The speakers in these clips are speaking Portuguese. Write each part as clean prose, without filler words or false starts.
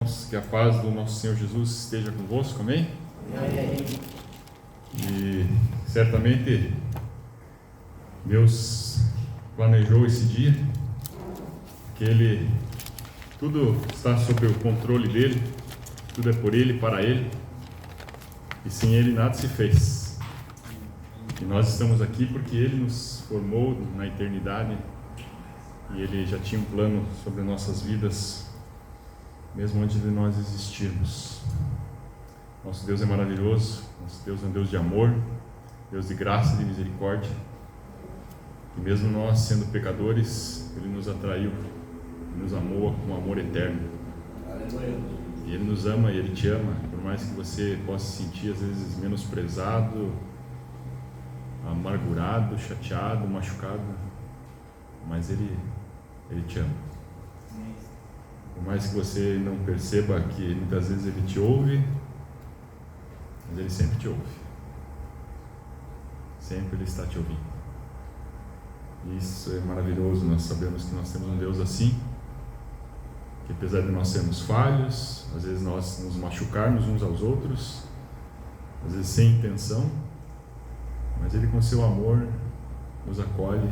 irmãos, que a paz do nosso Senhor Jesus esteja convosco, amém? Amém. E certamente Deus planejou esse dia, que tudo está sob o controle dele, tudo é por ele, para ele, e sem ele nada se fez. E nós estamos aqui porque ele nos formou na eternidade, e ele já tinha um plano sobre nossas vidas, mesmo antes de nós existirmos. Nosso Deus é maravilhoso, nosso Deus é um Deus de amor, Deus de graça e de misericórdia, e mesmo nós sendo pecadores, ele nos atraiu, nos amou com amor eterno. E ele nos ama e ele te ama, por mais que você possa se sentir às vezes menosprezado, amargurado, chateado, machucado, mas ele te ama. Por mais que você não perceba que muitas vezes ele te ouve, mas ele sempre te ouve. Sempre ele está te ouvindo. Isso é maravilhoso. Nós sabemos que nós temos um Deus assim, que apesar de nós sermos falhos, às vezes nós nos machucarmos uns aos outros, às vezes sem intenção, mas ele com seu amor nos acolhe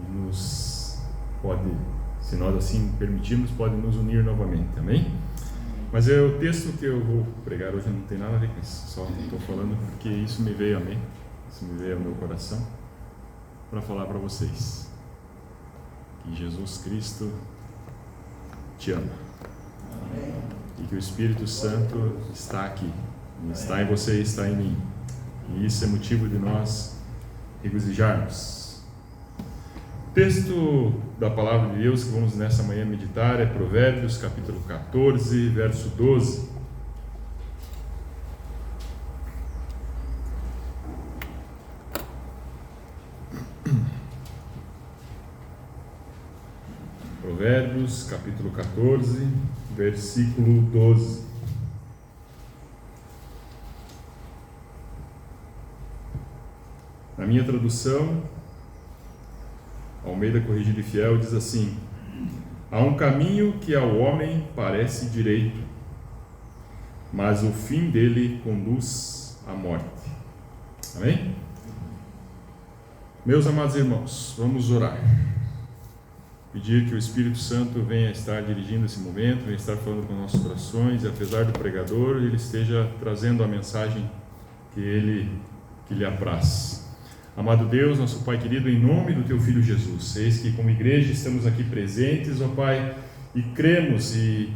e nos pode, se nós assim permitirmos, pode nos unir novamente, amém? Mas o texto que eu vou pregar hoje não tem nada a ver com isso, só estou falando porque isso me veio a mim, isso me veio ao meu coração, para falar para vocês que Jesus Cristo te ama. Amém. E que o Espírito Santo está aqui, está em você e está em mim, e isso é motivo de nós regozijarmos. O texto da palavra de Deus que vamos nessa manhã meditar é Provérbios capítulo 14, verso 12. Provérbios capítulo 14, versículo 12. Na minha tradução, Almeida Corrigida e Fiel, diz assim: há um caminho que ao homem parece direito, mas o fim dele conduz à morte. Amém? Meus amados irmãos, vamos orar. Pedir que o Espírito Santo venha estar dirigindo esse momento, venha estar falando com nossos corações, e apesar do pregador, ele esteja trazendo a mensagem que lhe apraz. Amado Deus, nosso Pai querido, em nome do Teu Filho Jesus, eis que como igreja estamos aqui presentes, ó Pai, e cremos e,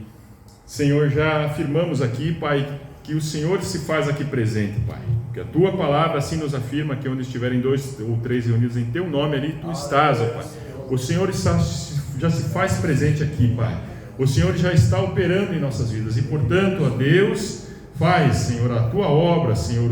Senhor, já afirmamos aqui, Pai, que o Senhor se faz aqui presente, Pai, que a Tua palavra assim nos afirma que onde estiverem 2 ou 3 reunidos em Teu nome, ali Tu estás, ó Pai. O Senhor já se faz presente aqui, Pai. O Senhor já está operando em nossas vidas e, portanto, ó Deus, faz, Senhor, a Tua obra, Senhor,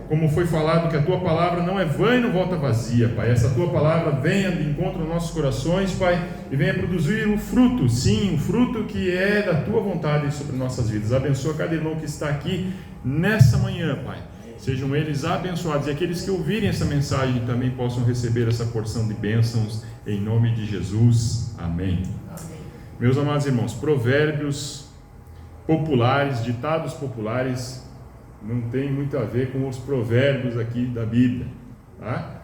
como foi falado, que a Tua palavra não é vã e não volta vazia, Pai. Essa Tua palavra venha de encontro aos nossos corações, Pai, e venha produzir o fruto, sim, o fruto que é da Tua vontade sobre nossas vidas. Abençoa cada irmão que está aqui nessa manhã, Pai. Sejam eles abençoados, e aqueles que ouvirem essa mensagem também possam receber essa porção de bênçãos, em nome de Jesus. Amém. Amém. Meus amados irmãos, provérbios populares, ditados populares, não tem muito a ver com os provérbios aqui da Bíblia, tá?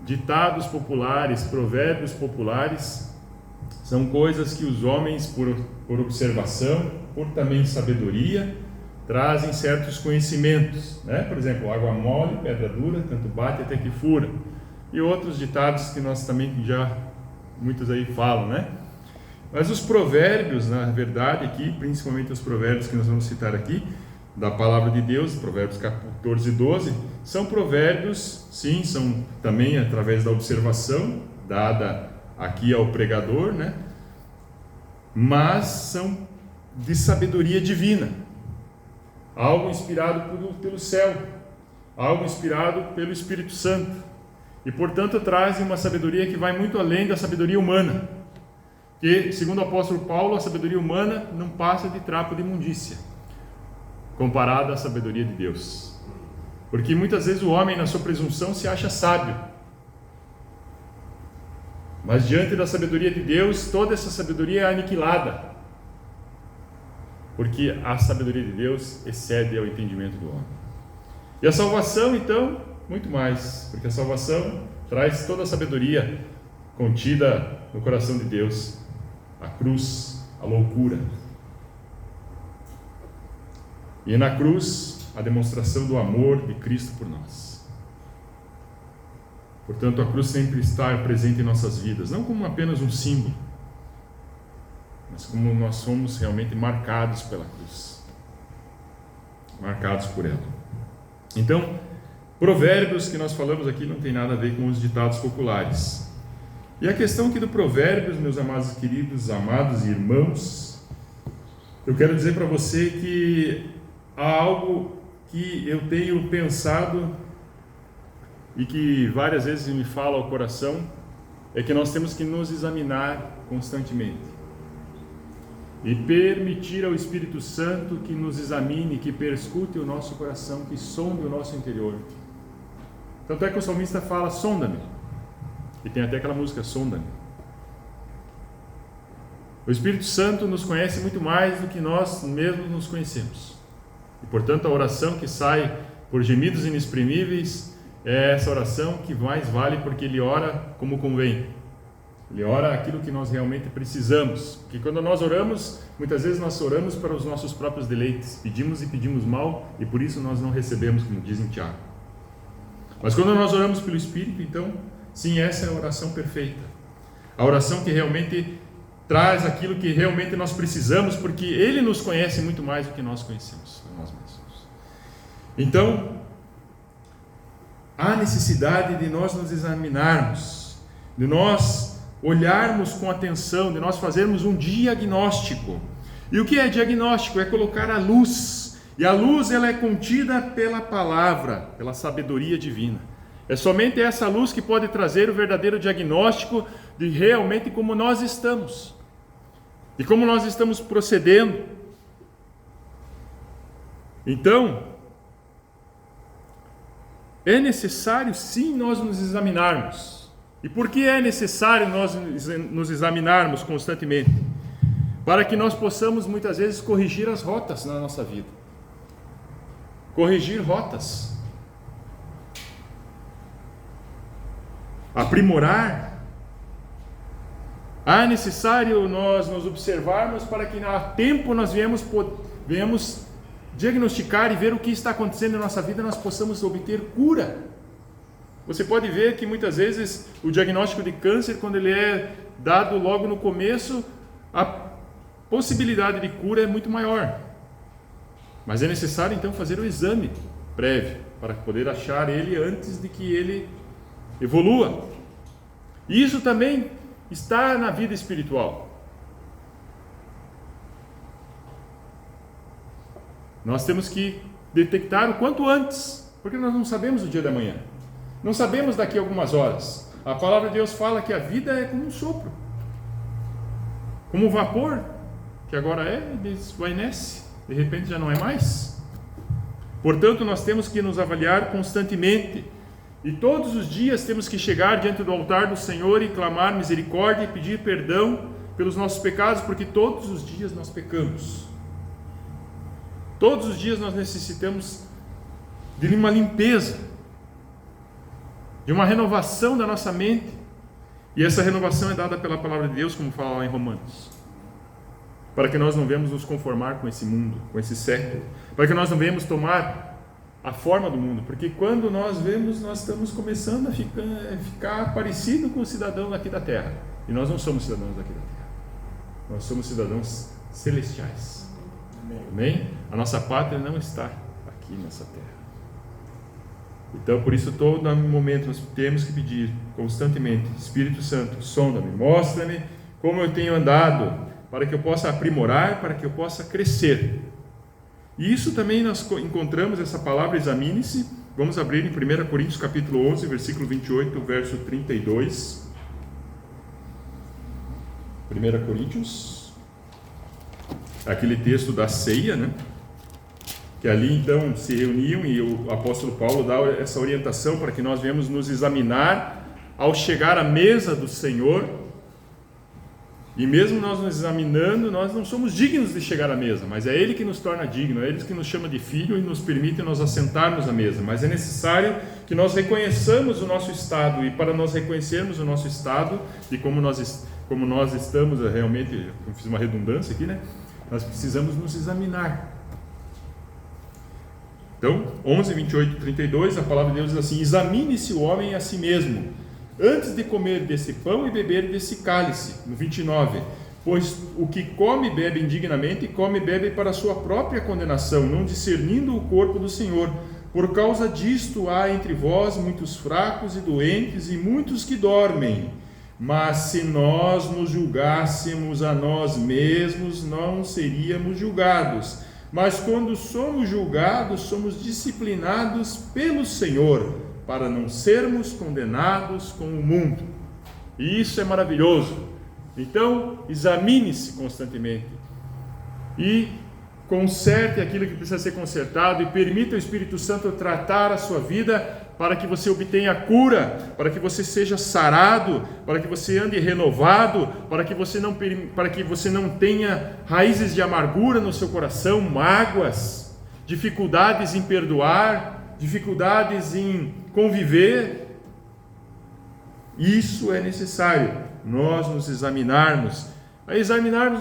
Ditados populares, provérbios populares, são coisas que os homens, por observação, por também sabedoria, trazem certos conhecimentos, né? Por exemplo, água mole, pedra dura, tanto bate até que fura, e outros ditados que nós também já, muitos aí falam, né? Mas os provérbios, na verdade, aqui, principalmente os provérbios que nós vamos citar aqui, da palavra de Deus, Provérbios 14 e 12, são provérbios, sim, são também através da observação, dada aqui ao pregador, né? Mas são de sabedoria divina, algo inspirado pelo céu, algo inspirado pelo Espírito Santo, e portanto trazem uma sabedoria que vai muito além da sabedoria humana, que, segundo o apóstolo Paulo, a sabedoria humana não passa de trapo de imundícia, comparada à sabedoria de Deus, porque muitas vezes o homem, na sua presunção, se acha sábio, mas diante da sabedoria de Deus, toda essa sabedoria é aniquilada, porque a sabedoria de Deus excede ao entendimento do homem. E a salvação, então, muito mais, porque a salvação traz toda a sabedoria contida no coração de Deus, a cruz, a loucura. E na cruz, a demonstração do amor de Cristo por nós. Portanto, a cruz sempre está presente em nossas vidas, não como apenas um símbolo, mas como nós somos realmente marcados pela cruz, marcados por ela. Então, provérbios que nós falamos aqui não tem nada a ver com os ditados populares. E a questão aqui do provérbios, meus amados queridos, amados irmãos, eu quero dizer para você que há algo que eu tenho pensado e que várias vezes me fala ao coração, é que nós temos que nos examinar constantemente e permitir ao Espírito Santo que nos examine, que perscute o nosso coração, que sonde o nosso interior. Tanto é que o salmista fala, sonda-me, e tem até aquela música, sonda-me. O Espírito Santo nos conhece muito mais do que nós mesmos nos conhecemos, e portanto a oração que sai por gemidos inexprimíveis é essa oração que mais vale, porque ele ora como convém. Ele ora aquilo que nós realmente precisamos. Porque quando nós oramos, muitas vezes nós oramos para os nossos próprios deleites. Pedimos e pedimos mal, e por isso nós não recebemos, como diz em Tiago. Mas quando nós oramos pelo Espírito, então, sim, essa é a oração perfeita. A oração que realmente traz aquilo que realmente nós precisamos, porque Ele nos conhece muito mais do que nós conhecemos a nós mesmos. Então, há necessidade de nós nos examinarmos, de nós olharmos com atenção, de nós fazermos um diagnóstico. E o que é diagnóstico? É colocar a luz. E a luz, ela é contida pela palavra, pela sabedoria divina. É somente essa luz que pode trazer o verdadeiro diagnóstico de realmente como nós estamos. E como nós estamos procedendo. Então, é necessário sim nós nos examinarmos. E por que é necessário nós nos examinarmos constantemente? Para que nós possamos muitas vezes corrigir as rotas na nossa vida. Corrigir rotas. Aprimorar. É necessário nós nos observarmos para que a tempo nós venhamos diagnosticar e ver o que está acontecendo na nossa vida e nós possamos obter cura. Você pode ver que muitas vezes o diagnóstico de câncer, quando ele é dado logo no começo, a possibilidade de cura é muito maior. Mas é necessário então fazer o exame prévio para poder achar ele antes de que ele evolua. E isso também está na vida espiritual. Nós temos que detectar o quanto antes, porque nós não sabemos o dia da manhã. Não sabemos daqui a algumas horas. A palavra de Deus fala que a vida é como um sopro, como um vapor, que agora é, desvanece, de repente já não é mais. Portanto, nós temos que nos avaliar constantemente, e todos os dias temos que chegar diante do altar do Senhor e clamar misericórdia e pedir perdão pelos nossos pecados, porque todos os dias nós pecamos. Todos os dias nós necessitamos de uma limpeza, de uma renovação da nossa mente, e essa renovação é dada pela palavra de Deus, como fala lá em Romanos, para que nós não venhamos nos conformar com esse mundo, com esse século, para que nós não venhamos tomar a forma do mundo, porque quando nós vemos, nós estamos começando a ficar parecido com os cidadãos aqui da terra, e nós não somos cidadãos aqui da terra, nós somos cidadãos celestiais. Amém? A nossa pátria não está aqui nessa terra. Então, por isso, todo momento nós temos que pedir constantemente: Espírito Santo, sonda-me, mostra-me como eu tenho andado, para que eu possa aprimorar, para que eu possa crescer. E isso também nós encontramos essa palavra examine-se. Vamos abrir em 1 Coríntios capítulo 11, versículo 28, verso 32. 1 Coríntios, aquele texto da ceia, né? Que ali então se reuniam, e o apóstolo Paulo dá essa orientação para que nós venhamos nos examinar ao chegar à mesa do Senhor. E mesmo nós nos examinando, nós não somos dignos de chegar à mesa, mas é Ele que nos torna dignos, é Ele que nos chama de filho e nos permite nos assentarmos à mesa. Mas é necessário que nós reconheçamos o nosso estado, e para nós reconhecermos o nosso estado e como nós estamos realmente, eu fiz uma redundância aqui, né? Nós precisamos nos examinar. Então, 11, 28 e 32, a palavra de Deus diz assim: examine-se o homem a si mesmo, antes de comer desse pão e beber desse cálice. No 29, pois o que come e bebe indignamente, come e bebe para a sua própria condenação, não discernindo o corpo do Senhor. Por causa disto há entre vós muitos fracos e doentes e muitos que dormem. Mas se nós nos julgássemos a nós mesmos, não seríamos julgados. Mas quando somos julgados, somos disciplinados pelo Senhor, para não sermos condenados com o mundo. E isso é maravilhoso. Então, examine-se constantemente e conserte aquilo que precisa ser consertado, e permita o Espírito Santo tratar a sua vida para que você obtenha a cura, para que você seja sarado, para que você ande renovado, para que você não tenha raízes de amargura no seu coração, mágoas, dificuldades em perdoar, dificuldades em conviver. Isso é necessário, nós nos examinarmos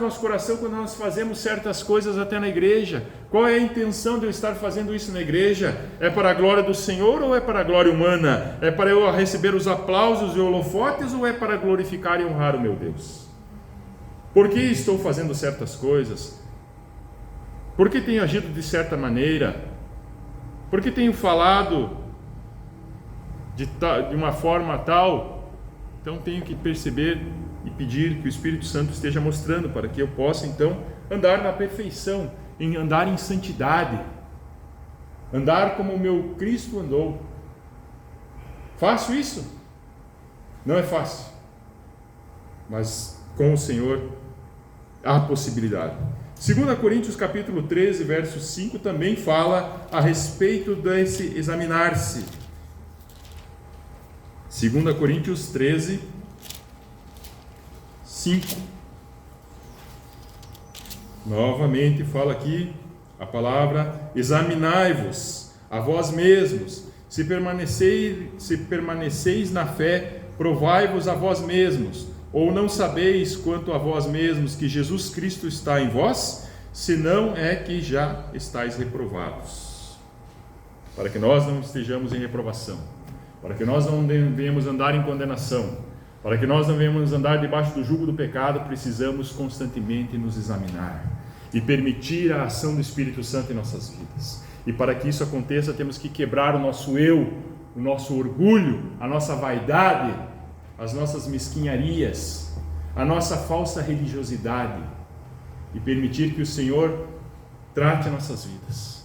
nosso coração quando nós fazemos certas coisas até na igreja. Qual é a intenção de eu estar fazendo isso na igreja? É para a glória do Senhor ou é para a glória humana? É para eu receber os aplausos e holofotes ou é para glorificar e honrar o meu Deus? Por que estou fazendo certas coisas? Por que tenho agido de certa maneira? Por que tenho falado de uma forma tal? Então tenho que perceber e pedir que o Espírito Santo esteja mostrando, para que eu possa então andar na perfeição, andar em santidade, andar como o meu Cristo andou. Faço isso? Não é fácil, mas com o Senhor há possibilidade. 2 Coríntios capítulo 13, verso 5 também fala a respeito desse examinar-se. 2 Coríntios 13, 5. Novamente fala aqui a palavra: examinai-vos a vós mesmos, se permaneceis na fé, provai-vos a vós mesmos, ou não sabeis quanto a vós mesmos que Jesus Cristo está em vós, senão é que já estáis reprovados. Para que nós não estejamos em reprovação, para que nós não venhamos andar em condenação, para que nós não venhamos andar debaixo do jugo do pecado, precisamos constantemente nos examinar e permitir a ação do Espírito Santo em nossas vidas. E para que isso aconteça, temos que quebrar o nosso eu, o nosso orgulho, a nossa vaidade, as nossas mesquinharias, a nossa falsa religiosidade, e permitir que o Senhor trate nossas vidas.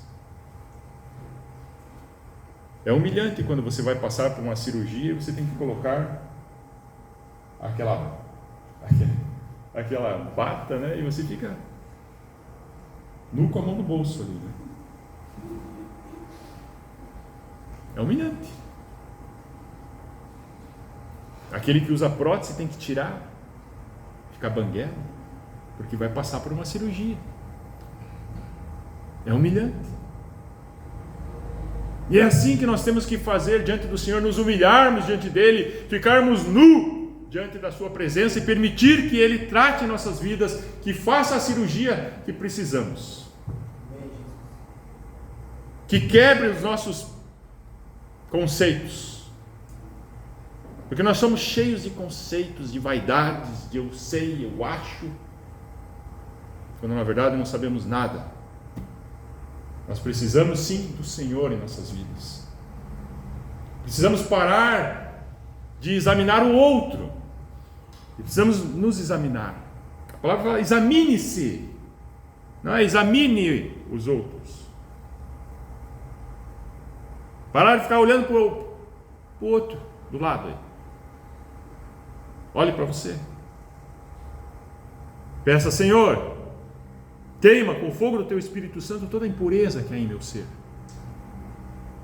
É humilhante quando você vai passar por uma cirurgia e você tem que colocar aquela bata, né? E você fica nu com a mão no bolso ali, né? É humilhante. Aquele que usa prótese tem que tirar, ficar banguelo, porque vai passar por uma cirurgia. É humilhante. E é assim que nós temos que fazer diante do Senhor, nos humilharmos diante dele, ficarmos nu diante da sua presença e permitir que ele trate nossas vidas, que faça a cirurgia que precisamos, que quebre os nossos conceitos, porque nós somos cheios de conceitos, de vaidades, de eu sei, eu acho, quando na verdade não sabemos nada. Nós precisamos sim do Senhor em nossas vidas. Precisamos parar de examinar o outro e precisamos nos examinar. A palavra fala: examine-se, não é examine os outros. Parar de ficar olhando para o outro do lado aí. Olhe para você. Peça: Senhor, queima com o fogo do teu Espírito Santo toda a impureza que há em meu ser,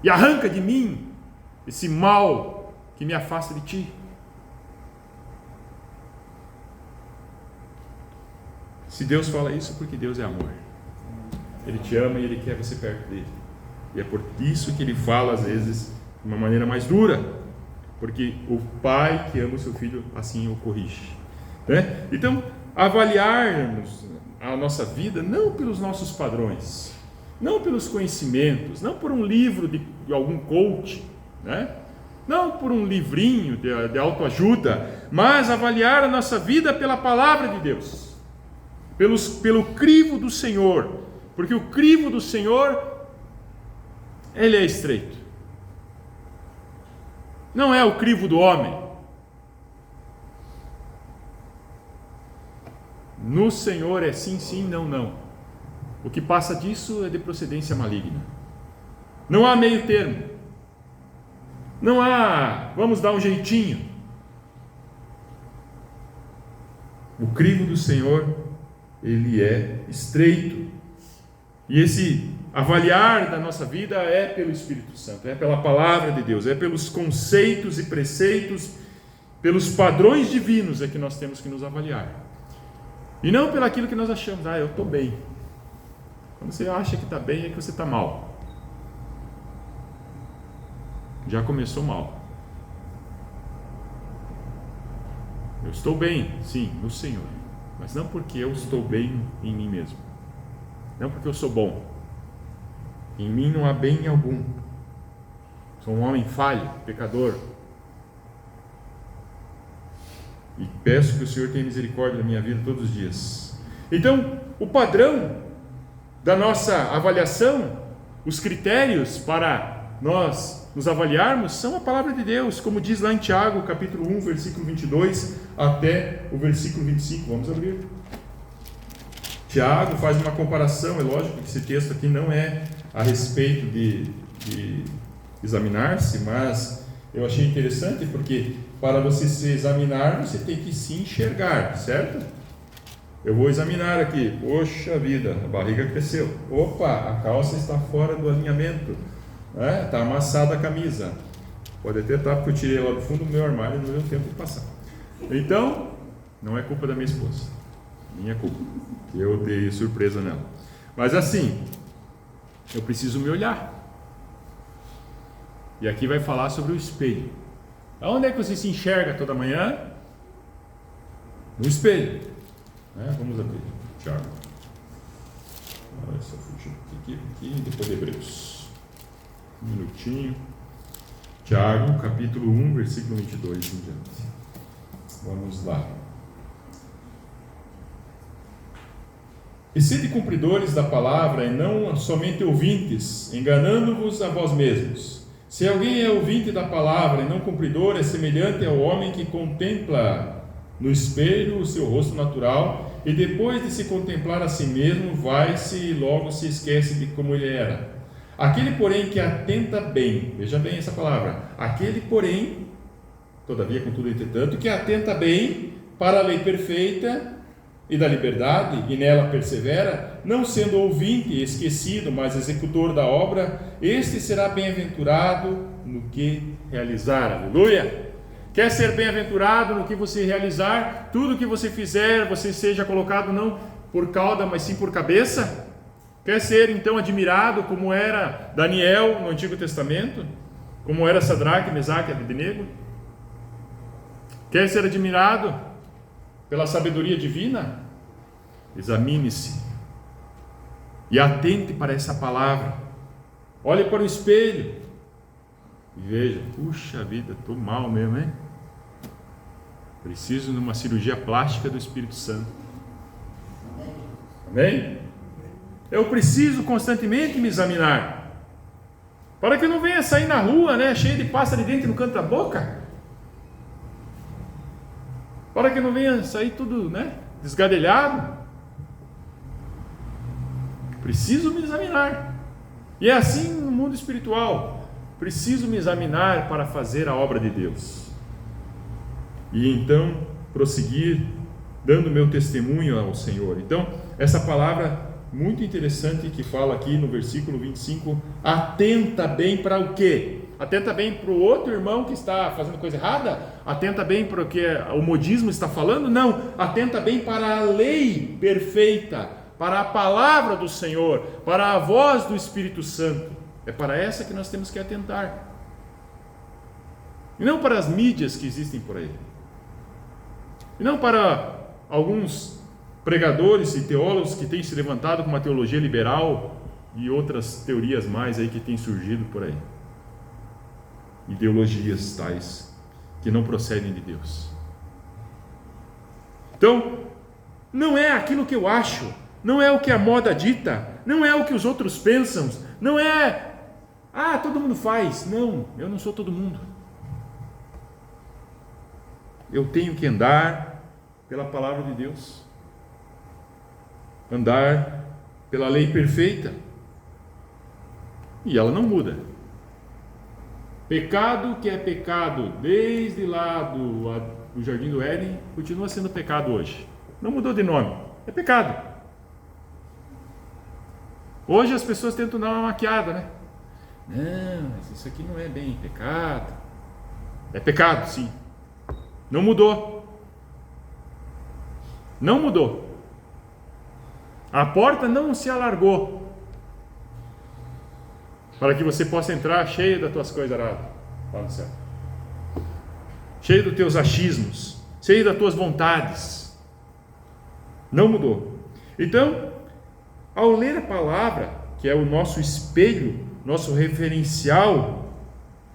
e arranca de mim esse mal que me afasta de ti. Se Deus fala isso, porque Deus é amor. Ele te ama e Ele quer você perto dele. E é por isso que Ele fala, às vezes, de uma maneira mais dura. Porque o pai que ama o seu filho, assim o corrige. Né? Então, avaliarmos a nossa vida não pelos nossos padrões, não pelos conhecimentos, não por um livro de algum coach, né? Não por um livrinho de autoajuda, mas avaliar a nossa vida pela palavra de Deus, pelo crivo do Senhor, porque o crivo do Senhor, ele é estreito, não é o crivo do homem. No Senhor é sim, sim, não, não. O que passa disso é de procedência maligna. Não há meio termo. Não há, vamos dar um jeitinho. O crivo do Senhor, ele é estreito. E esse avaliar da nossa vida é pelo Espírito Santo, é pela palavra de Deus, é pelos conceitos e preceitos, pelos padrões divinos é que nós temos que nos avaliar. E não pelo aquilo que nós achamos, eu estou bem. Quando você acha que está bem, é que você está mal. Já começou mal. Eu estou bem, sim, no Senhor, mas não porque eu estou bem em mim mesmo, não porque eu sou bom. Em mim não há bem algum. Sou um homem falho, pecador, e peço que o Senhor tenha misericórdia da minha vida todos os dias. Então, o padrão da nossa avaliação, os critérios para nós nos avaliarmos são a palavra de Deus, como diz lá em Tiago, capítulo 1, versículo 22 até o versículo 25. Vamos abrir. Tiago faz uma comparação, é lógico que esse texto aqui não é a respeito de examinar-se, mas eu achei interessante porque para você se examinar, você tem que se enxergar, certo? Eu vou examinar aqui, poxa vida, a barriga cresceu, opa, a calça está fora do alinhamento, está amassada a camisa, pode até estar porque eu tirei lá do fundo do meu armário e não deu tempo de passar. Então, não é culpa da minha esposa, minha culpa, eu dei surpresa nela. Mas assim, eu preciso me olhar. E aqui vai falar sobre o espelho. Aonde é que você se enxerga toda manhã? No espelho. Vamos abrir, Tiago. Só fugir aqui, depois de Hebreus. Um minutinho. Tiago, capítulo 1, versículo 22 em diante. Vamos lá. E sede cumpridores da palavra, e não somente ouvintes, enganando-vos a vós mesmos. Se alguém é ouvinte da palavra e não cumpridor, é semelhante ao homem que contempla no espelho o seu rosto natural, e depois de se contemplar a si mesmo, vai-se e logo se esquece de como ele era. Aquele, porém, que atenta bem, veja bem essa palavra, aquele, porém, todavia, contudo, entretanto, que atenta bem para a lei perfeita e da liberdade, e nela persevera, não sendo ouvinte e esquecido, mas executor da obra, este será bem-aventurado no que realizar. Aleluia! Quer ser bem-aventurado no que você realizar? Tudo que você fizer, você seja colocado não por cauda, mas sim por cabeça? Quer ser então admirado como era Daniel no Antigo Testamento? Como era Sadraque, Mesaque e Abednego? Quer ser admirado pela sabedoria divina? Examine-se e atente para essa palavra. Olhe para o espelho e veja, puxa vida, estou mal mesmo, hein? Preciso de uma cirurgia plástica do Espírito Santo. Amém? Eu preciso constantemente me examinar, para que eu não venha sair na rua, cheio de pasta de dente no canto da boca, para que eu não venha sair tudo, desgadelhado. Preciso me examinar. E é assim no mundo espiritual. Preciso me examinar para fazer a obra de Deus. E então prosseguir dando meu testemunho ao Senhor. Então, essa palavra muito interessante que fala aqui no versículo 25, atenta bem para o quê? atenta bem para o outro irmão que está fazendo coisa errada, atenta bem para o que o modismo está falando, não, atenta bem para a lei perfeita, para a palavra do Senhor, para a voz do Espírito Santo. É para essa que nós temos que atentar, e não para as mídias que existem por aí, e não para alguns pregadores e teólogos que têm se levantado com uma teologia liberal e outras teorias mais aí que têm surgido por aí, ideologias tais que não procedem de Deus. Então, não é aquilo que eu acho, não é o que a moda dita, não é o que os outros pensam, não é, todo mundo faz. Não, eu não sou todo mundo. Eu tenho que andar pela palavra de Deus, andar pela lei perfeita, e ela não muda. Pecado que é pecado desde lá do Jardim do Éden, continua sendo pecado hoje, não mudou de nome, é pecado. Hoje as pessoas tentam dar uma maquiada, né? Não, mas isso aqui não é bem pecado. É pecado, sim. Não mudou. Não mudou. A porta não se alargou para que você possa entrar cheio das tuas coisas aradas lá no céu, cheio dos teus achismos, cheio das tuas vontades. Não mudou. Então, ao ler a palavra, que é o nosso espelho, nosso referencial,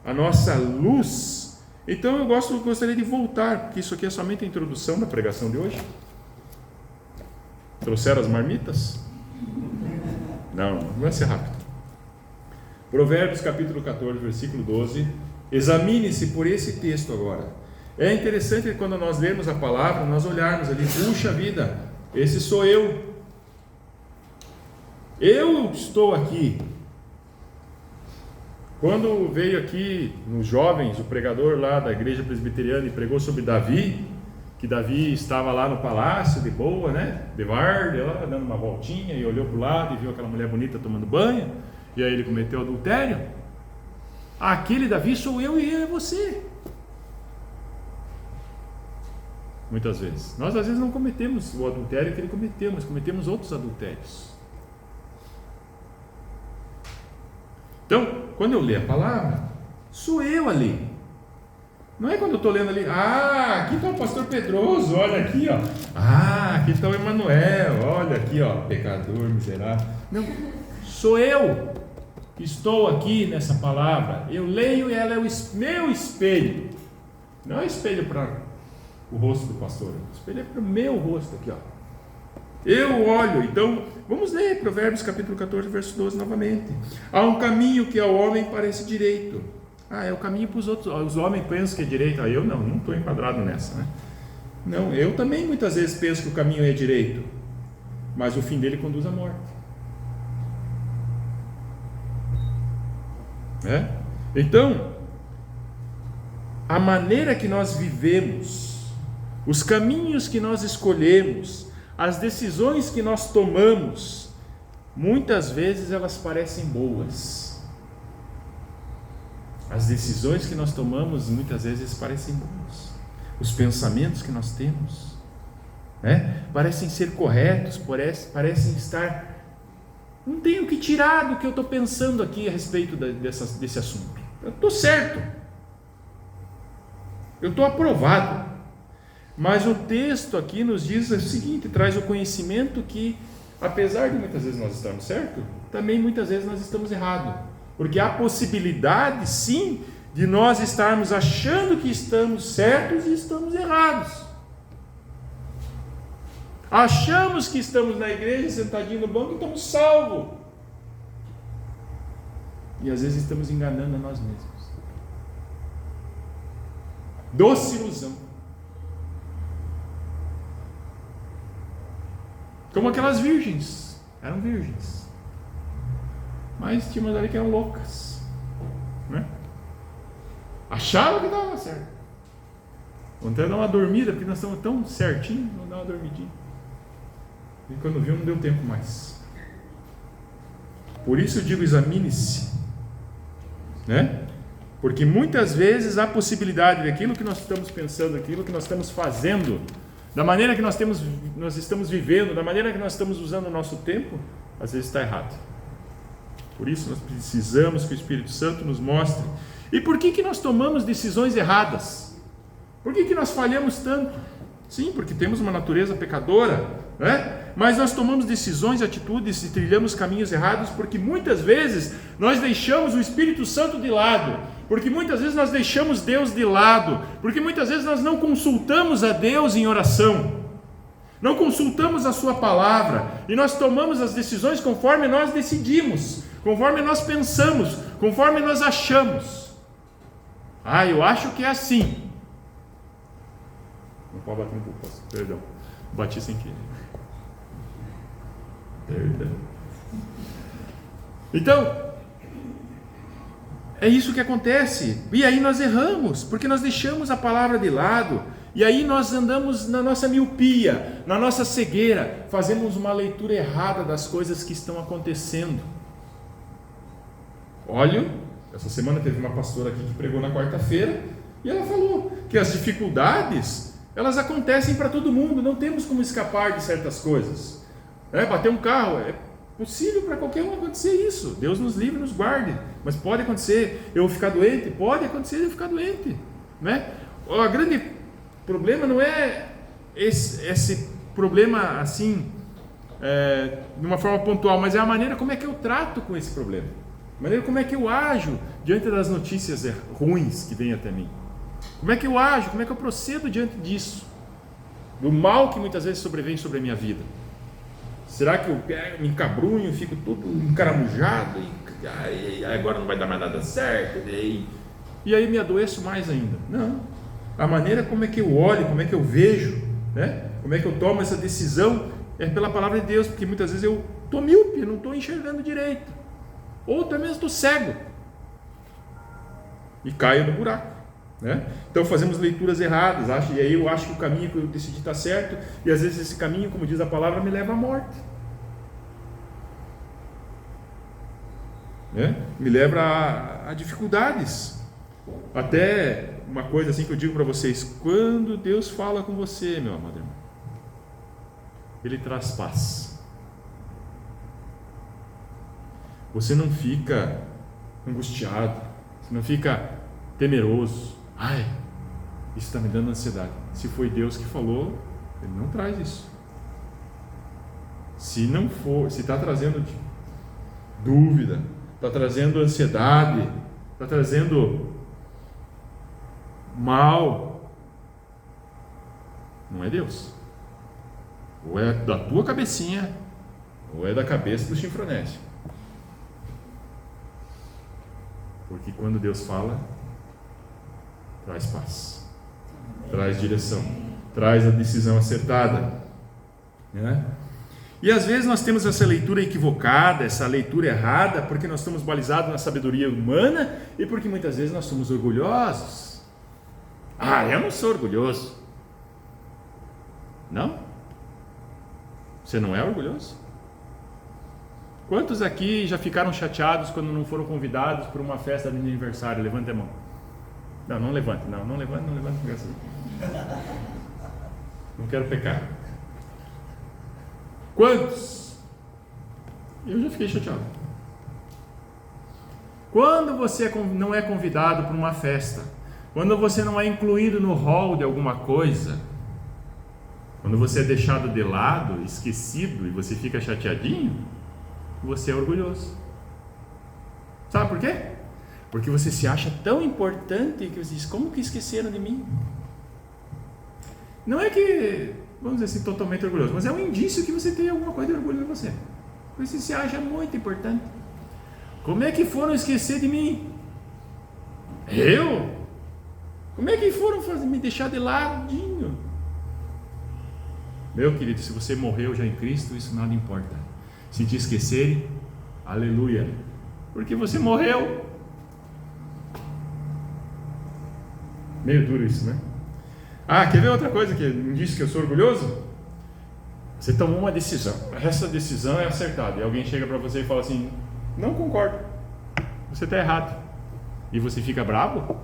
a nossa luz, então eu gostaria de voltar, porque isso aqui é somente a introdução da pregação de hoje. Trouxeram as marmitas? Não, vai ser rápido. Provérbios capítulo 14, versículo 12. Examine-se por esse texto agora. É interessante quando nós lemos a palavra, nós olharmos ali, puxa vida, esse sou eu. Eu estou aqui. Quando veio aqui nos jovens, o pregador lá da igreja presbiteriana e pregou sobre Davi, que Davi estava lá no palácio de boa, né, de varde, lá dando uma voltinha, e olhou para o lado e viu aquela mulher bonita tomando banho, e aí ele cometeu adultério. Aquele Davi sou eu e é você. Muitas vezes nós às vezes não cometemos o adultério que ele cometeu, mas cometemos outros adultérios. Então, quando eu leio a palavra, sou eu ali. Não é quando eu estou lendo ali, aqui está o pastor Pedroso, olha aqui, ó. Aqui está o Emanuel, olha aqui, ó, pecador, miserável. Não, sou eu que estou aqui nessa palavra. Eu leio e ela é o meu espelho. Não é espelho para o rosto do pastor, o espelho é para o meu rosto aqui, ó. Eu olho. Então, vamos ler Provérbios capítulo 14, verso 12 novamente. Há um caminho que ao homem parece direito. É o caminho para os outros. Os homens pensam que é direito. Eu não estou enquadrado nessa, né? Não, eu também muitas vezes penso que o caminho é direito, mas o fim dele conduz à morte. Então, a maneira que nós vivemos, os caminhos que nós escolhemos, as decisões que nós tomamos, muitas vezes elas parecem boas. As decisões que nós tomamos muitas vezes parecem boas. Os pensamentos que nós temos, parecem ser corretos, parecem estar... Não tenho que tirar do que eu estou pensando aqui a respeito desse assunto. Eu estou certo. Eu estou aprovado. Mas o texto aqui nos diz o seguinte, traz o conhecimento que, apesar de muitas vezes nós estarmos certos, também muitas vezes nós estamos errados. Porque há possibilidade, sim, de nós estarmos achando que estamos certos e estamos errados. Achamos que estamos na igreja, sentadinho no banco, e estamos salvos. E às vezes estamos enganando a nós mesmos. Doce ilusão. Como aquelas virgens. Eram virgens. Mas tinha umas ali que eram loucas. Achavam que dava certo. Vamos até dar uma dormida, porque nós estamos tão certinhos, vamos dar uma dormidinha. E quando viu, não deu tempo mais. Por isso eu digo, examine-se. Porque muitas vezes há possibilidade daquilo que nós estamos pensando, aquilo que nós estamos fazendo, da maneira que nós estamos vivendo, da maneira que nós estamos usando o nosso tempo, às vezes está errado. Por isso nós precisamos que o Espírito Santo nos mostre. E por que nós tomamos decisões erradas? Por que nós falhamos tanto? Sim, porque temos uma natureza pecadora, né? Mas nós tomamos decisões, atitudes e trilhamos caminhos errados porque muitas vezes nós deixamos o Espírito Santo de lado, porque muitas vezes nós deixamos Deus de lado, porque muitas vezes nós não consultamos a Deus em oração, não consultamos a sua palavra, e nós tomamos as decisões conforme nós decidimos, conforme nós pensamos, conforme nós achamos. Eu acho que é assim. Não pode bater no pulpo, perdão, bati sem querer. Então, é isso que acontece, e aí nós erramos, porque nós deixamos a palavra de lado, e aí nós andamos na nossa miopia, na nossa cegueira, fazemos uma leitura errada das coisas que estão acontecendo. Olha, essa semana teve uma pastora aqui que pregou na quarta-feira, e ela falou que as dificuldades, elas acontecem para todo mundo, não temos como escapar de certas coisas. Bater um carro, é possível para qualquer um acontecer isso. Deus nos livre, nos guarde. Mas pode acontecer eu ficar doente? Pode acontecer eu ficar doente, né? O grande problema não é esse problema assim, de uma forma pontual, mas é a maneira como é que eu trato com esse problema, a maneira como é que eu ajo diante das notícias ruins que vêm até mim. Como é que eu ajo, como é que eu procedo diante disso, do mal que muitas vezes sobrevém sobre a minha vida. Será que eu me encabrunho, fico todo encaramujado e agora não vai dar mais nada certo e aí me adoeço mais ainda? Não, a maneira como é que eu olho, como é que eu vejo, né? Como é que eu tomo essa decisão é pela palavra de Deus, porque muitas vezes eu estou míope, não estou enxergando direito, ou também estou cego e caio no buraco, né? Então fazemos leituras erradas, e aí eu acho que o caminho que eu decidi está certo, e às vezes esse caminho, como diz a palavra, me leva à morte, né? Me leva a dificuldades. Até uma coisa assim que eu digo para vocês: quando Deus fala com você, meu amado irmão, Ele traz paz. Você não fica angustiado, você não fica temeroso. Isso está me dando ansiedade. Se foi Deus que falou, Ele não traz isso. Se não for, se está trazendo dúvida, está trazendo ansiedade, está trazendo mal, não é Deus. Ou é da tua cabecinha, ou é da cabeça do chifronésio. Porque quando Deus fala, traz paz, traz direção, traz a decisão acertada, né? E às vezes nós temos essa leitura equivocada, essa leitura errada, porque nós estamos balizados na sabedoria humana e porque muitas vezes nós somos orgulhosos. Eu não sou orgulhoso. Não? Você não é orgulhoso? Quantos aqui já ficaram chateados quando não foram convidados para uma festa de aniversário? Levante a mão. Não levante, não levante. Não quero pecar. Quantos? Eu já fiquei chateado. Quando você não é convidado para uma festa, quando você não é incluído no hall de alguma coisa, quando você é deixado de lado, esquecido e você fica chateadinho, você é orgulhoso. Sabe por quê? Porque você se acha tão importante que você diz: como que esqueceram de mim? Não é que, vamos dizer assim, totalmente orgulhoso, mas é um indício que você tem alguma coisa de orgulho em você. Você se acha muito importante. Como é que foram esquecer de mim? Eu? Como é que foram me deixar de ladinho? Meu querido, se você morreu já em Cristo, isso nada importa. Se te esquecerem, aleluia, porque você morreu. Meio duro isso, né? Quer ver outra coisa que me disse que eu sou orgulhoso? Você tomou uma decisão, essa decisão é acertada, e alguém chega para você e fala assim: não concordo, você está errado. e você fica bravo,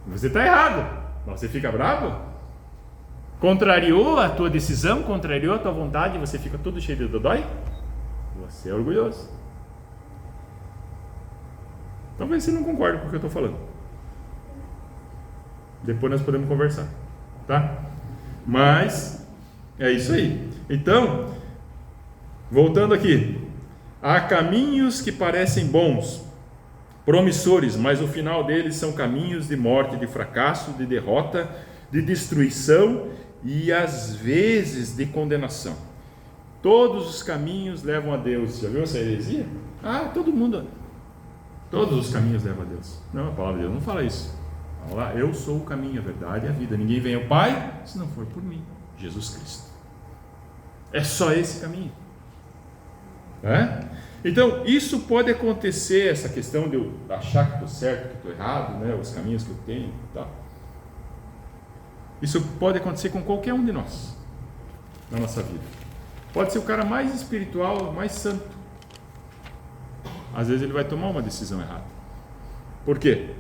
você está errado, mas você fica bravo, contrariou a tua decisão, contrariou a tua vontade, e você fica todo cheio de dodói, você é orgulhoso. Talvez você não concorde com o que eu estou falando, depois nós podemos conversar, tá? Mas é isso aí. Então, voltando aqui, há caminhos que parecem bons, promissores, mas o final deles são caminhos de morte, de fracasso, de derrota, de destruição e às vezes de condenação. Todos os caminhos levam a Deus. Já viu essa heresia? Todos os caminhos levam a Deus. Não, a palavra de Deus não fala isso. Fala lá, eu sou o caminho, a verdade e a vida. Ninguém vem ao Pai se não for por mim, Jesus Cristo. É só esse caminho. Então, isso pode acontecer, essa questão de eu achar que estou certo, que estou errado, né? Os caminhos que eu tenho e tal. Isso pode acontecer com qualquer um de nós, na nossa vida. Pode ser o cara mais espiritual, mais santo. Às vezes ele vai tomar uma decisão errada. Por quê?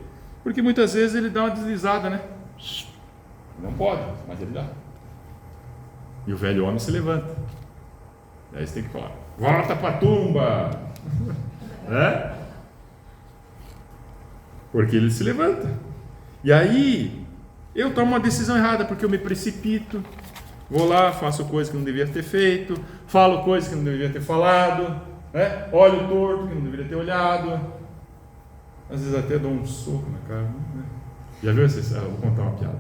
Porque muitas vezes ele dá uma deslizada, né? Não pode, mas ele dá. E o velho homem se levanta. E aí você tem que falar, volta para a tumba. Porque ele se levanta. E aí eu tomo uma decisão errada, porque eu me precipito, vou lá, faço coisas que não devia ter feito, falo coisas que não deveria ter falado, olho torto que não deveria ter olhado, às vezes até dou um soco na cara, né? Já viu esse? Vou contar uma piada.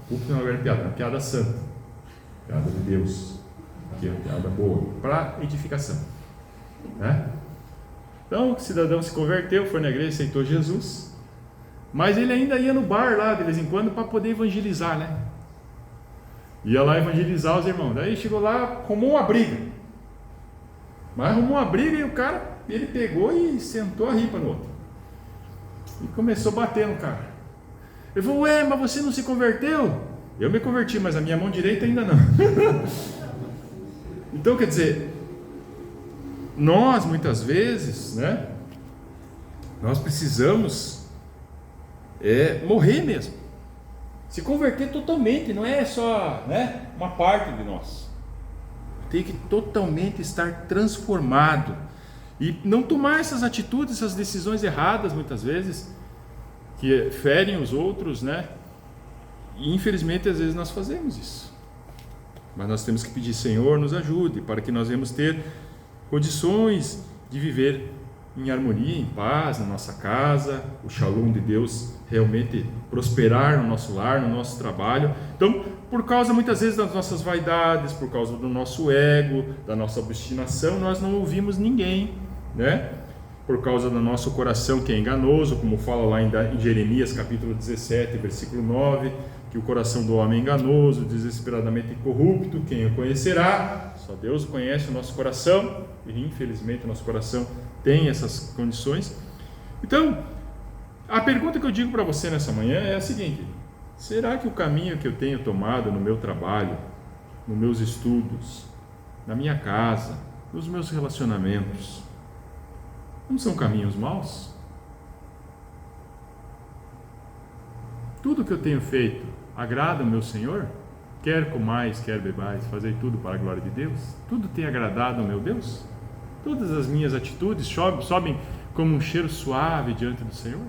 Púlpito não é piada, é uma piada santa, piada de Deus, que é uma piada boa, para edificação, Então o cidadão se converteu, foi na igreja, aceitou Jesus, mas ele ainda ia no bar lá de vez em quando para poder evangelizar, né? Ia lá evangelizar os irmãos. Daí chegou lá, arrumou uma briga. Mas arrumou uma briga e o cara, ele pegou e sentou a ripa no outro. E começou a bater no cara. Ele falou, mas você não se converteu? Eu me converti, mas a minha mão direita ainda não. Então, quer dizer, nós muitas vezes, nós precisamos morrer mesmo, se converter totalmente, não é só uma parte de nós, tem que totalmente estar transformado e não tomar essas atitudes, essas decisões erradas muitas vezes, que ferem os outros, e infelizmente às vezes nós fazemos isso, mas nós temos que pedir, Senhor, nos ajude, para que nós venhamos ter condições de viver em harmonia, em paz, na nossa casa, o shalom de Deus realmente prosperar no nosso lar, no nosso trabalho. Então, por causa muitas vezes das nossas vaidades, por causa do nosso ego, da nossa obstinação, nós não ouvimos ninguém, Por causa do nosso coração que é enganoso, como fala lá em Jeremias capítulo 17, versículo 9, que o coração do homem é enganoso, desesperadamente corrupto, quem o conhecerá? Só Deus conhece o nosso coração, e infelizmente o nosso coração tem essas condições. Então, a pergunta que eu digo para você nessa manhã é a seguinte: será que o caminho que eu tenho tomado no meu trabalho, nos meus estudos, na minha casa, nos meus relacionamentos, não são caminhos maus? Tudo que eu tenho feito agrada o meu Senhor? Quer comais, quer bebais, fazei tudo para a glória de Deus? Tudo tem agradado ao meu Deus? Todas as minhas atitudes sobem como um cheiro suave diante do Senhor?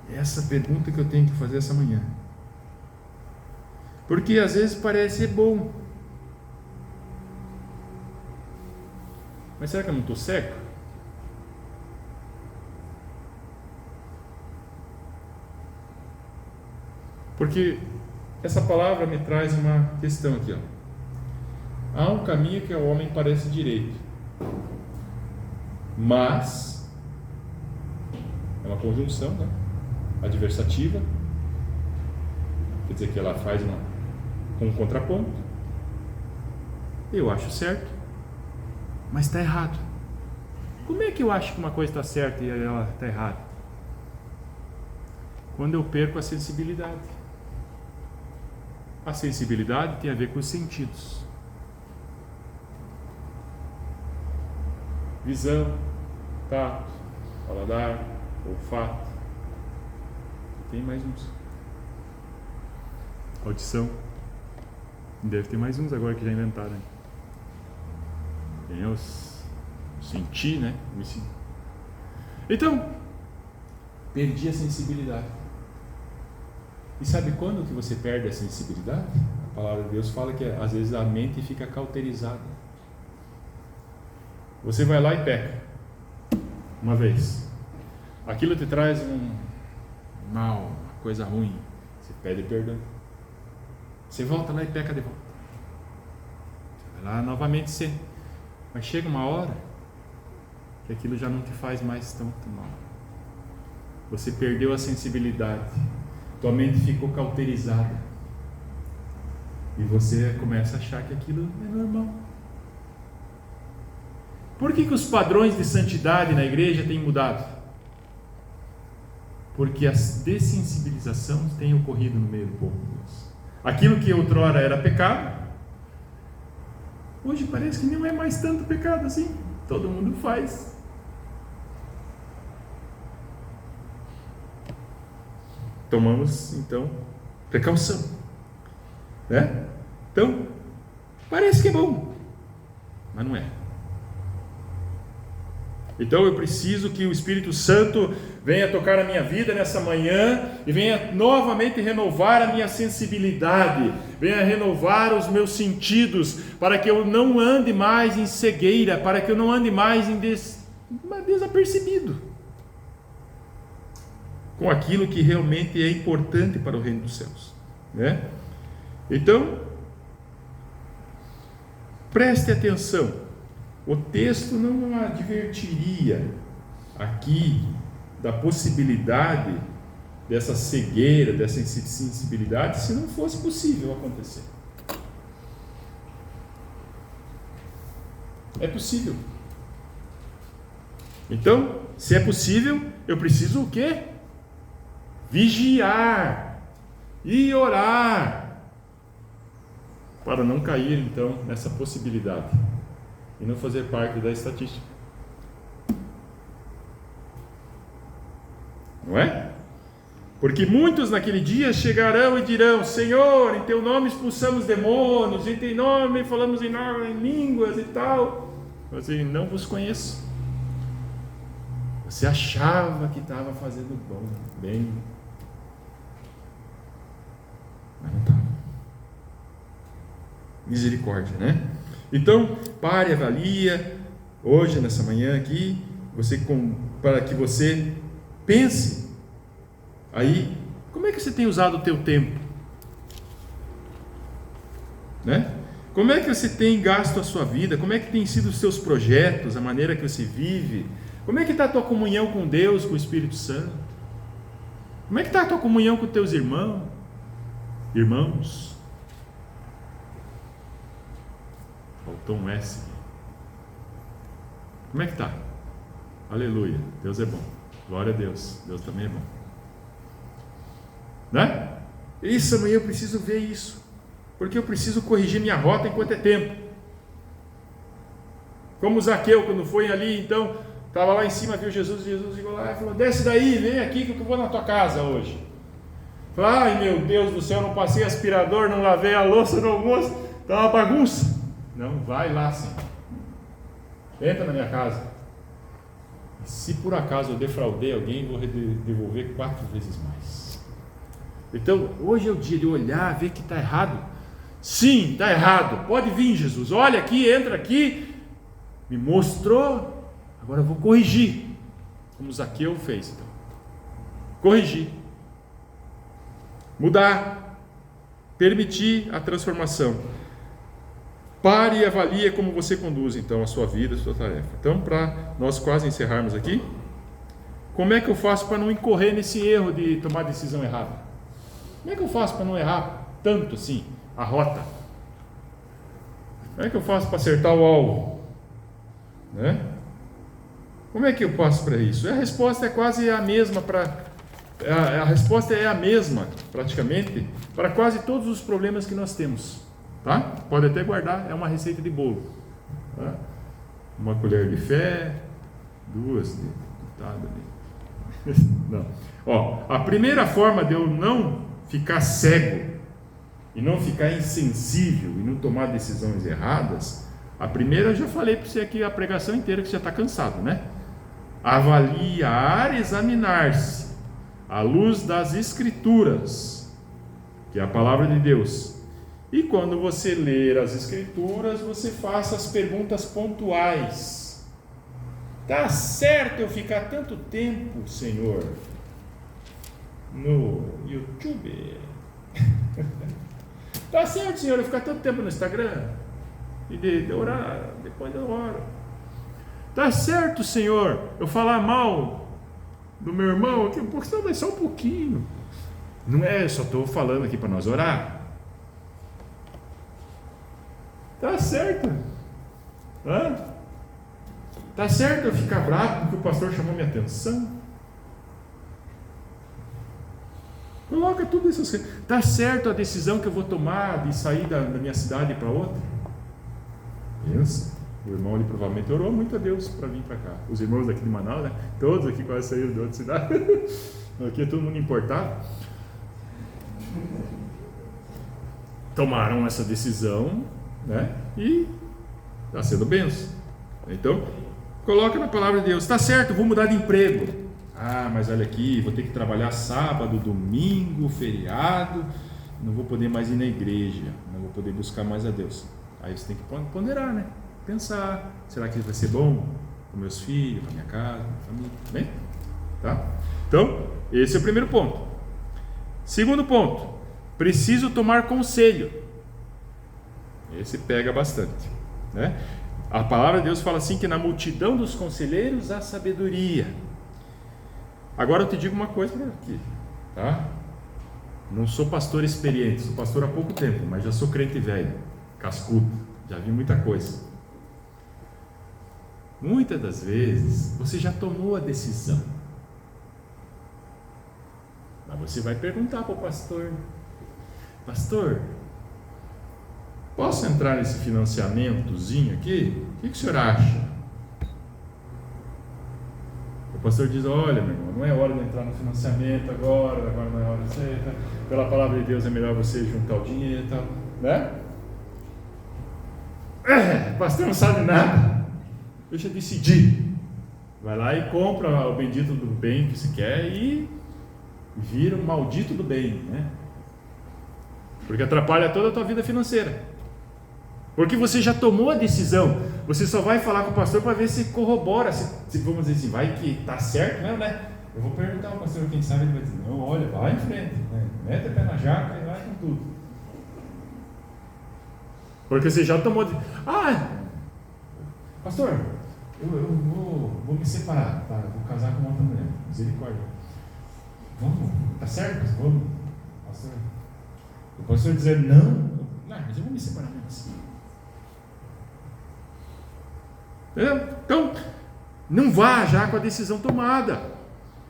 É essa pergunta que eu tenho que fazer essa manhã. Porque às vezes parece bom. Mas será que eu não estou cego? Porque essa palavra me traz uma questão aqui. Há um caminho que ao homem parece direito, mas é uma conjunção, adversativa, quer dizer que ela faz um contraponto. Eu acho certo, mas está errado. Como é que eu acho que uma coisa está certa e ela está errada? Quando eu perco a sensibilidade. A sensibilidade tem a ver com os sentidos. Visão, tato, paladar, olfato. Tem mais uns. Audição. Deve ter mais uns agora que já inventaram. Tem os sentir, né? Então, perdi a sensibilidade. E sabe quando que você perde a sensibilidade? A palavra de Deus fala que às vezes a mente fica cauterizada. Você vai lá e peca uma vez. Aquilo te traz um mal, uma coisa ruim. Você pede perdão. Você volta lá e peca de volta. Você vai lá novamente, mas chega uma hora que aquilo já não te faz mais tanto mal. Você perdeu a sensibilidade. Tua mente ficou cauterizada. E você começa a achar que aquilo é normal. Por que os padrões de santidade na igreja têm mudado? Porque a dessensibilização tem ocorrido no meio do povo de Deus. Aquilo que outrora era pecado, hoje parece que não é mais tanto pecado assim. Todo mundo faz. Tomamos, então, precaução. Né? Então, parece que é bom, mas não é. Então eu preciso que o Espírito Santo venha tocar a minha vida nessa manhã e venha novamente renovar a minha sensibilidade, venha renovar os meus sentidos, para que eu não ande mais em cegueira, para que eu não ande mais em desapercebido com aquilo que realmente é importante para o reino dos céus, né? Então, preste atenção. O texto não advertiria aqui da possibilidade dessa cegueira, dessa insensibilidade, se não fosse possível acontecer. É possível. Então, se é possível, eu preciso o quê? Vigiar e orar para não cair, então, nessa possibilidade e não fazer parte da estatística. Não é? Porque muitos naquele dia chegarão e dirão: Senhor, em teu nome expulsamos demônios, em teu nome falamos em línguas e tal. Mas eu não vos conheço. Você achava que estava fazendo bem, mas não estava. Misericórdia, né? Então, pare, avalia hoje, nessa manhã aqui, para que você pense aí, como é que você tem usado o teu tempo? Né? Como é que você tem gasto a sua vida? Como é que tem sido os seus projetos, a maneira que você vive? Como é que está a tua comunhão com Deus, com o Espírito Santo? Como é que está a tua comunhão com teus irmãos? Faltou um S. Como é que está? Aleluia, Deus é bom. Glória a Deus, Deus também é bom. Né? Isso, amanhã eu preciso ver isso, porque eu preciso corrigir minha rota enquanto é tempo. Como Zaqueu, quando foi ali, então, estava lá em cima, viu Jesus chegou lá e falou: desce daí, vem aqui que eu vou na tua casa hoje. Falou: ai meu Deus do céu, não passei aspirador, não lavei a louça no almoço, está uma bagunça. Não, vai lá sim. Entra na minha casa. Se por acaso eu defraudei alguém, vou devolver 4 vezes mais. Então, hoje é o dia de olhar, ver que está errado. Sim, está errado. Pode vir, Jesus. Olha aqui, entra aqui. Me mostrou. Agora eu vou corrigir. Como Zaqueu fez, então. Corrigir. Mudar. Permitir a transformação. Pare e avalie como você conduz, então, a sua vida, a sua tarefa. Então, para nós quase encerrarmos aqui, como é que eu faço para não incorrer nesse erro de tomar decisão errada? Como é que eu faço para não errar tanto assim a rota? Como é que eu faço para acertar o alvo? Né? Como é que eu passo para isso? A resposta é quase a mesma a resposta é a mesma, praticamente, para quase todos os problemas que nós temos. Tá? Pode até guardar, é uma receita de bolo. Tá? Uma colher de fé, 2 de coitado dele. Não. Ó, a primeira forma de eu não ficar cego e não ficar insensível e não tomar decisões erradas, a primeira eu já falei para você aqui a pregação inteira, que você já está cansado, né? Avaliar, examinar-se à luz das Escrituras, que é a palavra de Deus. E quando você ler as Escrituras, você faça as perguntas pontuais. Tá certo eu ficar tanto tempo, Senhor, no YouTube? Tá certo, Senhor, eu ficar tanto tempo no Instagram? E de orar, depois eu oro. Tá certo, Senhor, eu falar mal do meu irmão aqui, porque não, mas só um pouquinho. Não é, eu só estou falando aqui para nós orar. Tá certo. Hã? Tá certo eu ficar bravo porque o pastor chamou minha atenção? Coloca tudo isso. Tá certo a decisão que eu vou tomar de sair da minha cidade para outra? Pensa. O irmão ali provavelmente orou muito a Deus para vir para cá. Os irmãos daqui de Manaus, né? Todos aqui quase saíram de outra cidade. Aqui é todo mundo importado. Tomaram essa decisão, né? E está sendo benção. Então, coloca na palavra de Deus. Está certo, vou mudar de emprego. Ah, mas olha aqui, vou ter que trabalhar sábado, domingo, feriado. Não vou poder mais ir na igreja. Não vou poder buscar mais a Deus. Aí você tem que ponderar, né? Pensar, será que vai ser bom para meus filhos, para minha casa, para minha família? Bem? Tá? Então, esse é o primeiro ponto. Segundo ponto, preciso tomar conselho. Esse pega bastante, né? A palavra de Deus fala assim, que na multidão dos conselheiros há sabedoria. Agora eu te digo uma coisa aqui, tá? Não sou pastor experiente, sou pastor há pouco tempo, mas já sou crente velho, cascudo, já vi muita coisa. Muitas das vezes você já tomou a decisão, mas você vai perguntar para o pastor: pastor, posso entrar nesse financiamentozinho aqui? O que o senhor acha? O pastor diz: olha, meu irmão, não é hora de entrar no financiamento agora não é hora certa, pela palavra de Deus é melhor você juntar o dinheiro e tal, né? O pastor não sabe nada. Deixa eu decidir. Vai lá e compra o bendito do bem que você quer e vira o maldito do bem, né? Porque atrapalha toda a tua vida financeira. Porque você já tomou a decisão. Você só vai falar com o pastor para ver se corrobora, se vamos dizer assim, vai que está certo, né? Eu vou perguntar ao pastor, quem sabe ele vai dizer: não, olha, vai em frente, né? Mete a pé na jaca e vai com tudo. Porque você já tomou pastor, eu vou me separar, tá? Vou casar com outra mulher, misericórdia. Vamos, tá certo? Vamos, pastor. O pastor dizer não, mas eu vou me separar mesmo assim. Então, não vá já com a decisão tomada.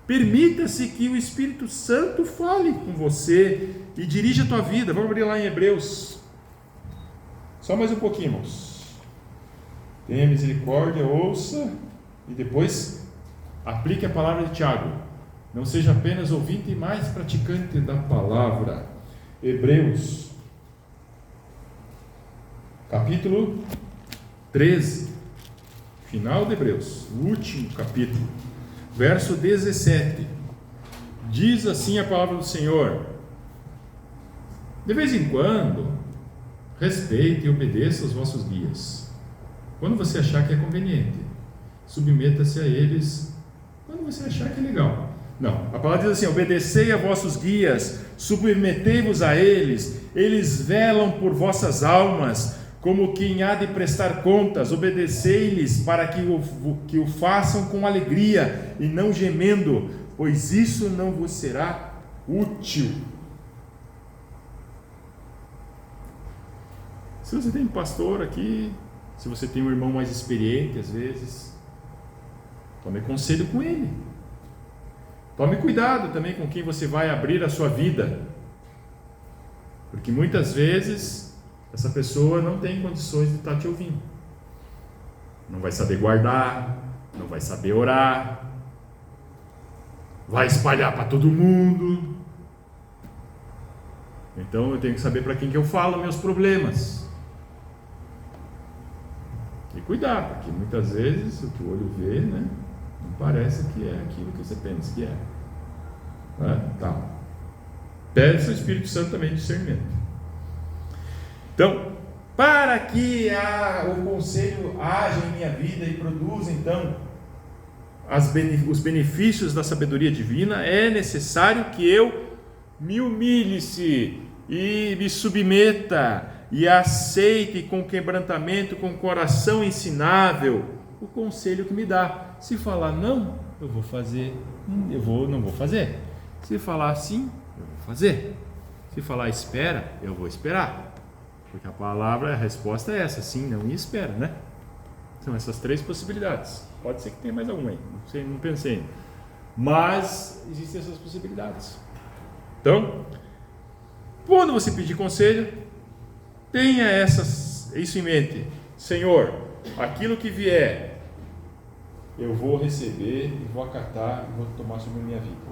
Permita-se que o Espírito Santo fale com você e dirija a tua vida. Vamos abrir lá em Hebreus. Só mais um pouquinho, irmãos. Tenha misericórdia, ouça e depois aplique a palavra de Tiago. Não seja apenas ouvinte, mas praticante da palavra. Hebreus, capítulo 13, final de Hebreus, o último capítulo, verso 17. Diz assim a palavra do Senhor: de vez em quando, respeite e obedeça aos vossos guias. Quando você achar que é conveniente, submeta-se a eles quando você achar que é legal. Não, a palavra diz assim: obedecei a vossos guias, submetei-vos a eles, eles velam por vossas almas, como quem há de prestar contas. Obedecei-lhes para que o façam com alegria e não gemendo, pois isso não vos será útil. Se você tem um pastor aqui, se você tem um irmão mais experiente, às vezes, tome conselho com ele. Tome cuidado também com quem você vai abrir a sua vida, porque muitas vezes essa pessoa não tem condições de estar te ouvindo, não vai saber guardar, não vai saber orar, vai espalhar para todo mundo. Então eu tenho que saber para quem que eu falo meus problemas. E cuidar, porque muitas vezes o que o olho vê, né, não parece que é aquilo que você pensa que é. Tá. Peça o Espírito Santo também discernimento. Então, para que o conselho haja em minha vida e produza então os benefícios da sabedoria divina, é necessário que eu me humilhe-se e me submeta e aceite com quebrantamento, com coração ensinável o conselho que me dá. Se falar não, eu vou fazer, não vou fazer. Se falar sim, eu vou fazer. Se falar espera, eu vou esperar. Porque a palavra, a resposta é essa, sim, não e espera, né? São essas três possibilidades. Pode ser que tenha mais alguma aí, não sei, não pensei ainda. Mas existem essas possibilidades. Então, quando você pedir conselho, tenha isso em mente. Senhor, aquilo que vier, eu vou receber e vou acatar e vou tomar sobre a minha vida.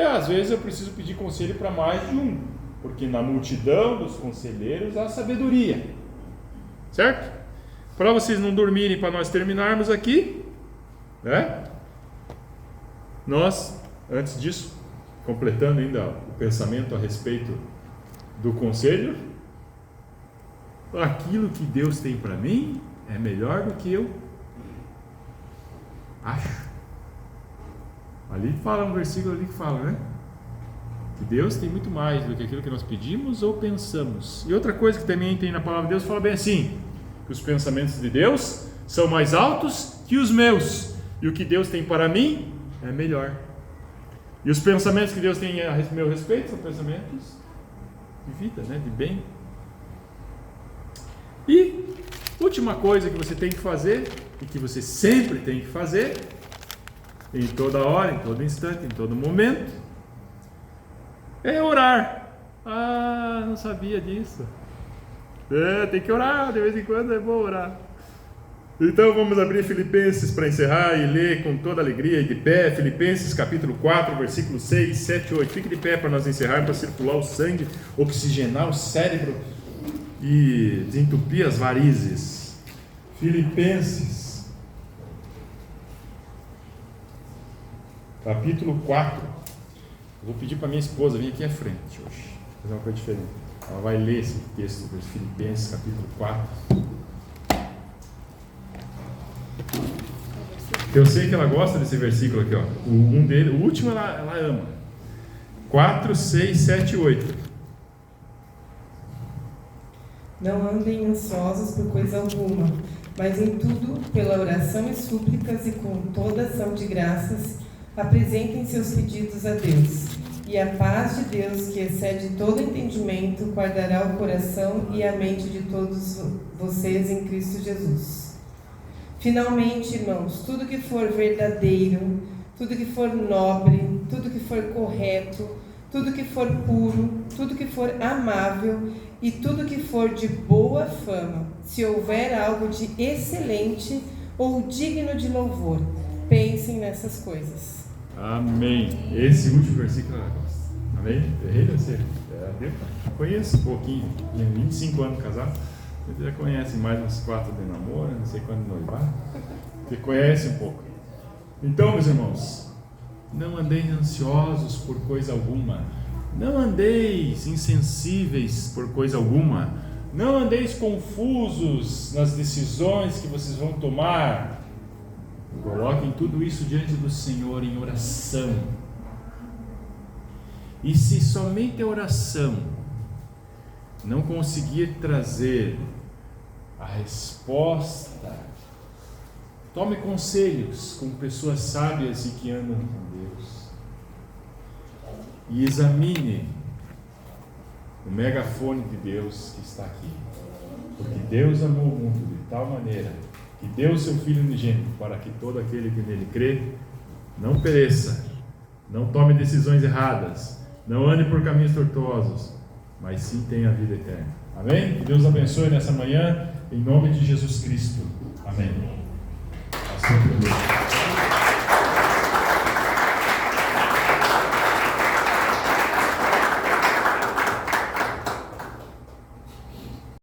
Às vezes eu preciso pedir conselho para mais de um, porque na multidão dos conselheiros há sabedoria, certo? Para vocês não dormirem, para nós terminarmos aqui, né? Nós, antes disso, completando ainda o pensamento a respeito do conselho, aquilo que Deus tem para mim é melhor do que eu acho. Ali fala um versículo ali que fala, né? Que Deus tem muito mais do que aquilo que nós pedimos ou pensamos. E outra coisa que também tem na palavra de Deus, fala bem assim, que os pensamentos de Deus são mais altos que os meus, e o que Deus tem para mim é melhor. E os pensamentos que Deus tem a meu respeito são pensamentos de vida, né? De bem. E última coisa que você tem que fazer, e que você sempre tem que fazer, em toda hora, em todo instante, em todo momento, é orar. Não sabia disso. Tem que orar, de vez em quando é bom orar. Então vamos abrir Filipenses para encerrar e ler com toda alegria e de pé, Filipenses capítulo 4, versículos 6, 7 e 8. Fique de pé para nós encerrar, para circular o sangue, oxigenar o cérebro e desentupir as varizes. Filipenses capítulo 4. Vou pedir para minha esposa vir aqui à frente hoje, fazer uma coisa diferente. Ela vai ler esse texto de Filipenses capítulo 4. Eu sei que ela gosta desse versículo aqui, ó. O último ela ama. 4, 6, 7 e 8. Não andem ansiosos por coisa alguma, mas em tudo, pela oração e súplicas e com toda ação de graças, apresentem seus pedidos a Deus. E a paz de Deus, que excede todo entendimento, guardará o coração e a mente de todos vocês em Cristo Jesus. Finalmente, irmãos, tudo que for verdadeiro, tudo que for nobre, tudo que for correto, tudo que for puro, tudo que for amável e tudo que for de boa fama, se houver algo de excelente ou digno de louvor, pensem nessas coisas. Amém. Esse último versículo ela gosta. Amém? Errei você? Conheço um pouquinho. Tenho 25 anos casado. Você já conhece mais uns 4 de namoro, não sei quando noivar. Você conhece um pouco. Então, meus irmãos, não andeis ansiosos por coisa alguma. Não andeis insensíveis por coisa alguma. Não andeis confusos nas decisões que vocês vão tomar. Coloquem tudo isso diante do Senhor em oração. E se somente a oração não conseguir trazer a resposta, tome conselhos com pessoas sábias e que andam com Deus. E examine o megafone de Deus que está aqui. Porque Deus amou o mundo de tal maneira que deu o seu Filho unigênito para que todo aquele que nele crê não pereça, não tome decisões erradas, não ande por caminhos tortuosos, mas sim tenha a vida eterna. Amém? Que Deus abençoe nessa manhã, em nome de Jesus Cristo. Amém.